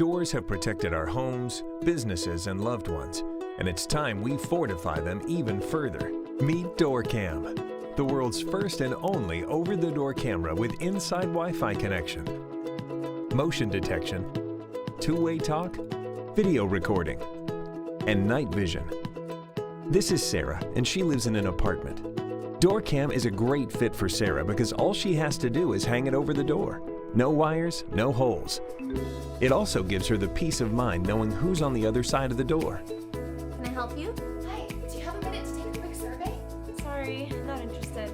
Doors have protected our homes, businesses, and loved ones, and it's time we fortify them even further. Meet doorcam, the world's first and only over-the-door camera with inside Wi-Fi connection, motion detection, two-way talk, video recording, and night vision. This is Sarah, and she lives in an apartment. doorcam is a great fit for Sarah because all she has to do is hang it over the door. No wires, no holes. It also gives her the peace of mind knowing who's on the other side of the door. Can I help you? Hi, do you have a minute to take a quick survey? Sorry, not interested.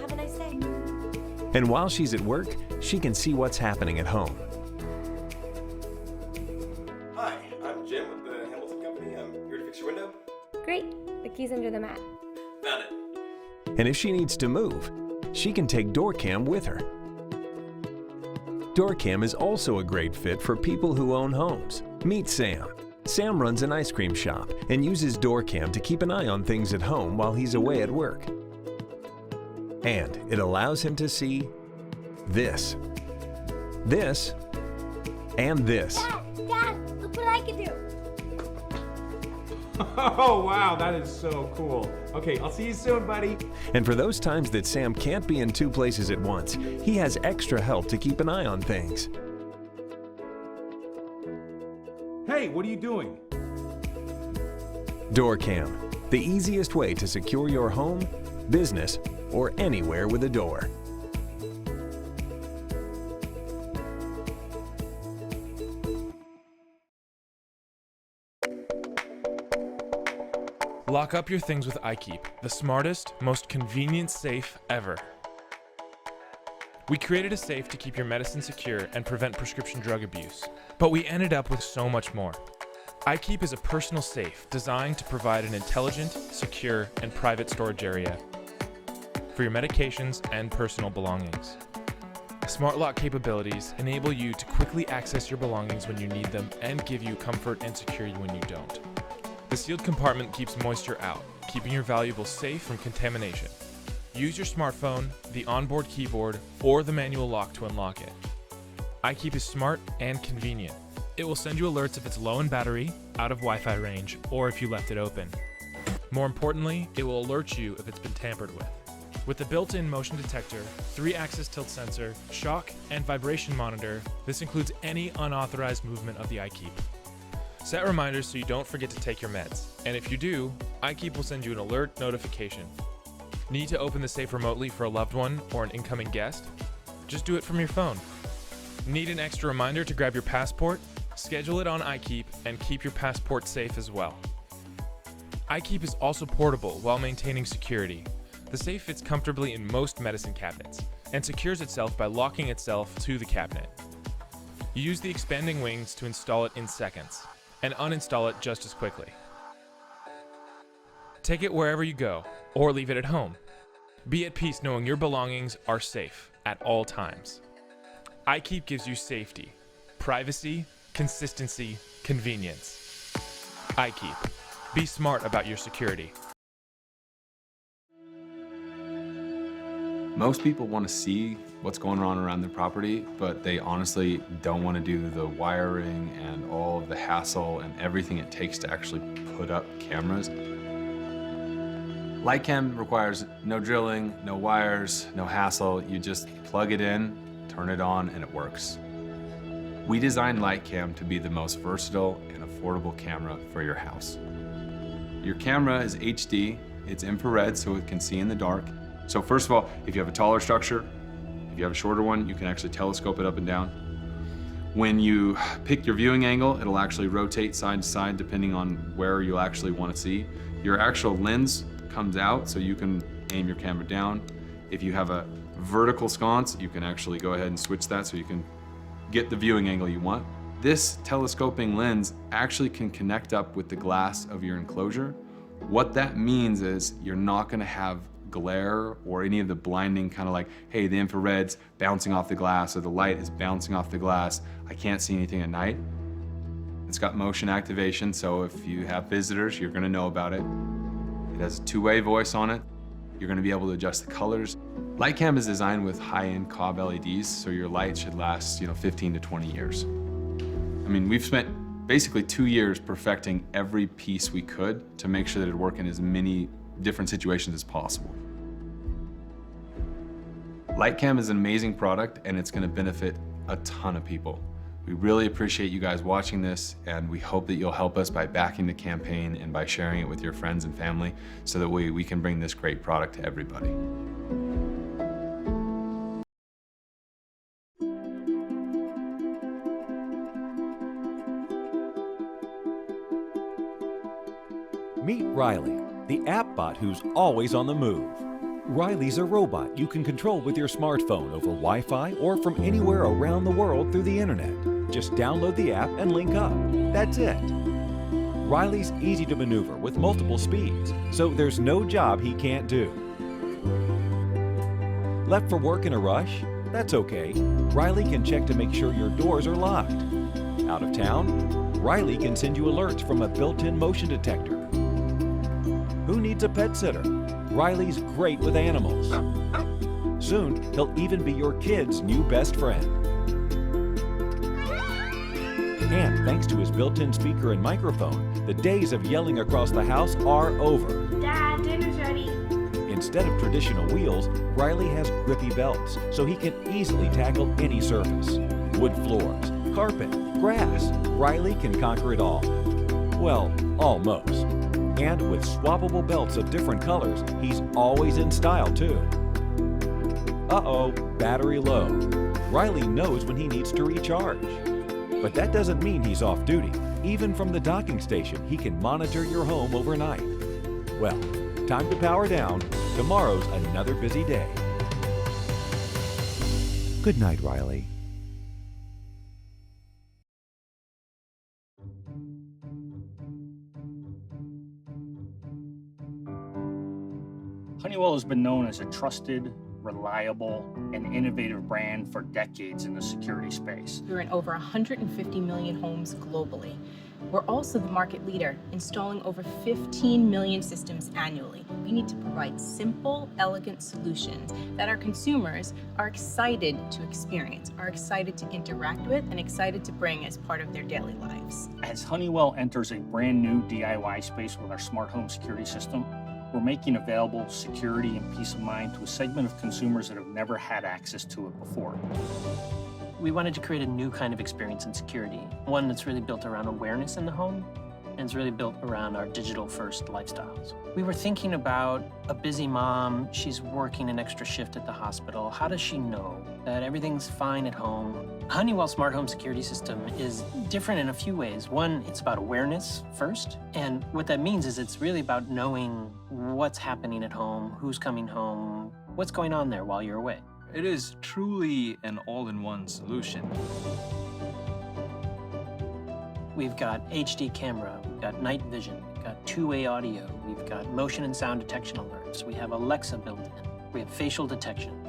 Have a nice day. And while she's at work, she can see what's happening at home. Hi, I'm Jim with the Hamilton Company. I'm here to fix your window. Great. The key's under the mat. Found it. And if she needs to move, she can take doorcam with her. Doorcam is also a great fit for people who own homes. Meet Sam. Sam runs an ice cream shop and uses doorcam to keep an eye on things at home while he's away at work. And it allows him to see this, this, and this. Dad, look what I can do. Oh, wow, that is so cool. Okay, I'll see you soon, buddy. And for those times that Sam can't be in two places at once, he has extra help to keep an eye on things. Hey, what are you doing? Doorcam, the easiest way to secure your home, business, or anywhere with a door. Lock up your things with Ikeep, the smartest, most convenient safe ever. We created a safe to keep your medicine secure and prevent prescription drug abuse, but we ended up with so much more. Ikeep is a personal safe designed to provide an intelligent, secure, and private storage area for your medications and personal belongings. Smart lock capabilities enable you to quickly access your belongings when you need them and give you comfort and security when you don't. The sealed compartment keeps moisture out, keeping your valuables safe from contamination. Use your smartphone, the onboard keyboard, or the manual lock to unlock it. Ikeep is smart and convenient. It will send you alerts if it's low in battery, out of Wi-Fi range, or if you left it open. More importantly, it will alert you if it's been tampered with. With the built-in motion detector, 3-axis tilt sensor, shock, and vibration monitor, this includes any unauthorized movement of the Ikeep. Set reminders so you don't forget to take your meds. And if you do, Ikeep will send you an alert notification. Need to open the safe remotely for a loved one or an incoming guest? Just do it from your phone. Need an extra reminder to grab your passport? Schedule it on Ikeep and keep your passport safe as well. Ikeep is also portable while maintaining security. The safe fits comfortably in most medicine cabinets and secures itself by locking itself to the cabinet. You use the expanding wings to install it in seconds and uninstall it just as quickly. Take it wherever you go, or leave it at home. Be at peace knowing your belongings are safe at all times. Ikeep gives you safety, privacy, consistency, convenience. Ikeep. Be smart about your security. Most people want to see what's going on around their property, but they honestly don't want to do the wiring and all of the hassle and everything it takes to actually put up cameras. LightCam requires no drilling, no wires, no hassle. You just plug it in, turn it on, and it works. We designed LightCam to be the most versatile and affordable camera for your house. Your camera is HD, it's infrared so it can see in the dark. So first of all, if you have a taller structure, if you have a shorter one, you can actually telescope it up and down. When you pick your viewing angle, it'll actually rotate side to side depending on where you actually want to see. Your actual lens comes out so you can aim your camera down. If you have a vertical sconce, you can actually go ahead and switch that so you can get the viewing angle you want. This telescoping lens actually can connect up with the glass of your enclosure. What that means is you're not going to have glare or any of the blinding kind of like, hey, the infrared's bouncing off the glass or the light is bouncing off the glass. I can't see anything at night. It's got motion activation, so if you have visitors, you're going to know about it. It has a two-way voice on it. You're going to be able to adjust the colors. LightCam is designed with high-end cob LEDs, so your light should last 15 to 20 years. I mean, we've spent basically 2 years perfecting every piece we could to make sure that it worked in as many different situations as possible. LightCam is an amazing product, and it's going to benefit a ton of people. We really appreciate you guys watching this, and we hope that you'll help us by backing the campaign and by sharing it with your friends and family so that we can bring this great product to everybody. Meet Riley, the app bot who's always on the move. Riley's a robot you can control with your smartphone over Wi-Fi or from anywhere around the world through the internet. Just download the app and link up. That's it. Riley's easy to maneuver with multiple speeds, so there's no job he can't do. Left for work in a rush? That's okay. Riley can check to make sure your doors are locked. Out of town? Riley can send you alerts from a built-in motion detector. Who needs a pet sitter? Riley's great with animals. Soon, he'll even be your kid's new best friend. And thanks to his built-in speaker and microphone, the days of yelling across the house are over. Dad, dinner's ready. Instead of traditional wheels, Riley has grippy belts, so he can easily tackle any surface. Wood floors, carpet, grass. Riley can conquer it all. Well, almost. And with swappable belts of different colors, he's always in style too. Uh-oh, battery low. Riley knows when he needs to recharge. But that doesn't mean he's off duty. Even from the docking station, he can monitor your home overnight. Well, time to power down. Tomorrow's another busy day. Good night, Riley. Honeywell has been known as a trusted, reliable, and innovative brand for decades in the security space. We're in over 150 million homes globally. We're also the market leader, installing over 15 million systems annually. We need to provide simple, elegant solutions that our consumers are excited to experience, are excited to interact with, and excited to bring as part of their daily lives. As Honeywell enters a brand new DIY space with our smart home security system, we're making available security and peace of mind to a segment of consumers that have never had access to it before. We wanted to create a new kind of experience in security, one that's really built around awareness in the home, and it's really built around our digital-first lifestyles. We were thinking about a busy mom, she's working an extra shift at the hospital. How does she know that everything's fine at home? Honeywell Smart Home Security System is different in a few ways. One, it's about awareness first, and what that means is it's really about knowing what's happening at home, who's coming home, what's going on there while you're away. It is truly an all-in-one solution. We've got HD camera, we've got night vision, we've got two-way audio, we've got motion and sound detection alerts, we have Alexa built in, we have facial detection.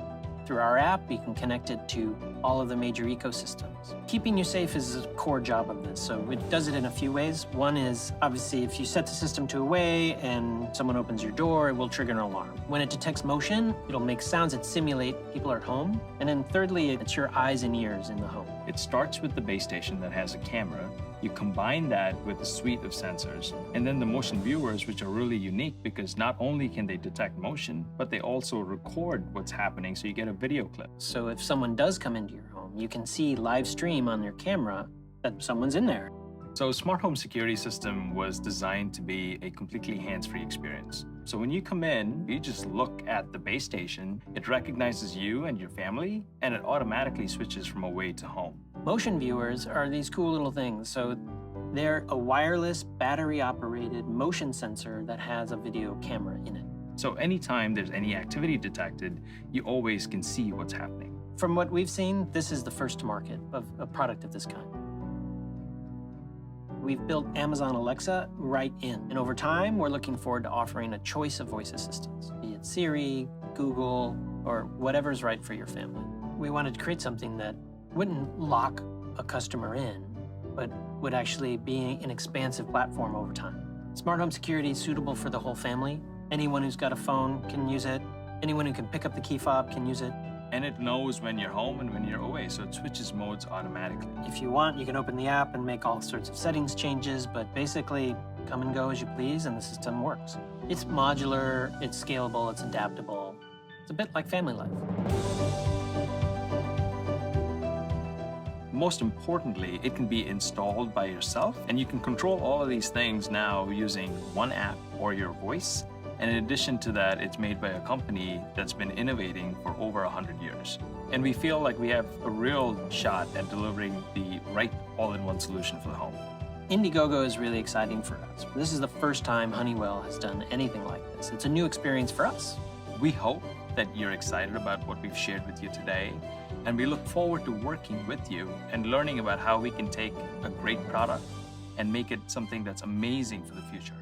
Through our app, we can connect it to all of the major ecosystems. Keeping you safe is a core job of this, so it does it in a few ways. One is, obviously, if you set the system to away and someone opens your door, it will trigger an alarm. When it detects motion, it'll make sounds that simulate people are at home. And then thirdly, it's your eyes and ears in the home. It starts with the base station that has a camera. You combine that with a suite of sensors, and then the motion viewers, which are really unique because not only can they detect motion, but they also record what's happening, so you get a video clip. So if someone does come into your home, you can see live stream on your camera that someone's in there. So Smart Home Security System was designed to be a completely hands-free experience. So when you come in, you just look at the base station, it recognizes you and your family, and it automatically switches from away to home. Motion viewers are these cool little things. So they're a wireless, battery-operated motion sensor that has a video camera in it. So anytime there's any activity detected, you always can see what's happening. From what we've seen, this is the first to market of a product of this kind. We've built Amazon Alexa right in, and over time, we're looking forward to offering a choice of voice assistants, be it Siri, Google, or whatever's right for your family. We wanted to create something that wouldn't lock a customer in, but would actually be an expansive platform over time. Smart home security is suitable for the whole family. Anyone who's got a phone can use it. Anyone who can pick up the key fob can use it. and it knows when you're home and when you're away, so it switches modes automatically. If you want, you can open the app and make all sorts of settings changes, but basically come and go as you please and the system works. It's modular, it's scalable, it's adaptable. It's a bit like family life. Most importantly, it can be installed by yourself, and you can control all of these things now using one app or your voice. And in addition to that, it's made by a company that's been innovating for over 100 years. And we feel like we have a real shot at delivering the right all-in-one solution for the home. Indiegogo is really exciting for us. This is the first time Honeywell has done anything like this. It's a new experience for us. We hope that you're excited about what we've shared with you today, and we look forward to working with you and learning about how we can take a great product and make it something that's amazing for the future.